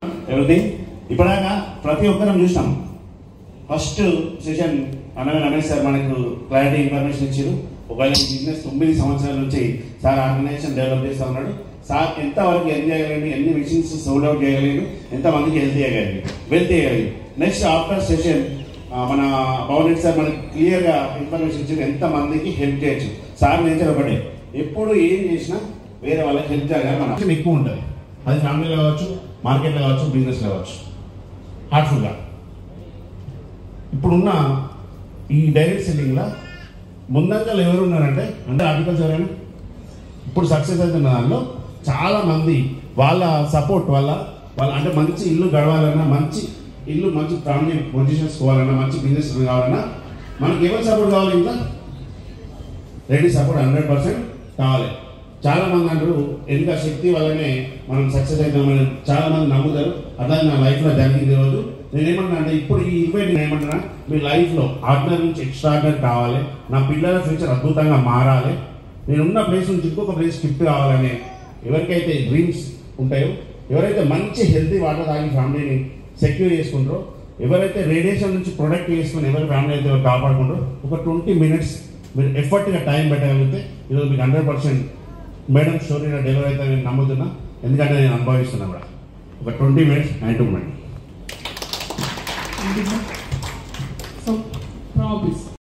everything. ఇప్పటిదాకా ప్రతి ఒక్కరం చూసాం. ఫస్ట్ సెషన్ అనగా రమేష్ సార్ మనకు క్లారిటీ ఇన్ఫర్మేషన్ ఇచ్చారు. ఒకవేళ బిజినెస్ 9 సంవత్సరాల నుంచి సార్ ఆర్గనైజేషన్ డెవలప్ చేస్తూ ఉన్నాడు. సార్ ఎంతవరకు ఎర్న్ చేయగలిగాడు, ఎన్ని మిషన్స్ సోల్డ్ అవుట్ చేయగలిగాడు, ఎంతమందికి వెల్త్ చేయగలిగాడు. నెక్స్ట్ ఆఫ్టర్ సెషన్ మన పవన్ సార్ మనకి క్లియర్గా ఇన్ఫర్మేషన్ ఇచ్చారు ఎంతమందికి హెల్ప్ చేయొచ్చు. సార్ నేచర్ ఒకటే, ఎప్పుడు ఏం చేసినా వేరే వాళ్ళకి హెల్ప్ చేయాలి. మన ఎక్కువ ఉంటుంది, అది ఫ్యామిలీలో కావచ్చు, మార్కెట్లో కావచ్చు, బిజినెస్లో కావచ్చు. హార్ట్ఫుల్గా ఇప్పుడున్న ఈ డైరెక్ట్ సెల్లింగ్లో ముందంజలు ఎవరు ఉన్నారంటే అంటే అగ్రికల్చర్ అని ఇప్పుడు సక్సెస్ అవుతున్న దానిలో చాలామంది వాళ్ళ సపోర్ట్ వల్ల అంటే మంచి ఇల్లు గడవాలన్నా, మంచి ఫ్యామిలీ పొజిషన్స్ పోవాలన్నా, మంచి బిజినెస్ కావాలన్నా మనకి ఎవరు సపోర్ట్ కావాలి? ఇంకా రెడీ సపోర్ట్ 100% కావాలి. చాలామంది అంటారు ఎంత శక్తి వల్లనే మనం సక్సెస్ అవుతామని చాలామంది నమ్ముతారు. అదే నా లైఫ్లో జరిగింది రోజు. నేనేమన్నా అంటే ఇప్పుడు ఈ ఈవెంట్ ఏమంటున్నా, మీ లైఫ్లో ఆర్డినరీ నుంచి ఎక్స్ట్రాడినరీ కావాలి, నా పిల్లల ఫ్యూచర్ అద్భుతంగా మారాలి, నేనున్న ప్లేస్ నుంచి ఇంకొక ప్లేస్ షిఫ్ట్ కావాలనే ఎవరికైతే డ్రీమ్స్ ఉంటాయో, ఎవరైతే మంచి హెల్తీ వాటర్ తాగి ఫ్యామిలీని సెక్యూర్ చేసుకుంటారో, ఎవరైతే రేడియేషన్ నుంచి ప్రొడక్ట్ చేసుకుని ఎవరి ఫ్యామిలీ అయితే ఎవరు కాపాడుకుంటారో, ఒక 20 minutes మీరు ఎఫర్ట్గా టైం పెట్టగలిగితే ఈరోజు మీకు 100% మేడం స్టోరీలో డెలివరీ అయితే నేను నమ్ముతున్నా. ఎందుకంటే నేను అనుభవిస్తున్నా కూడా. ఒక 20 minutes 9 to 9. So, promise.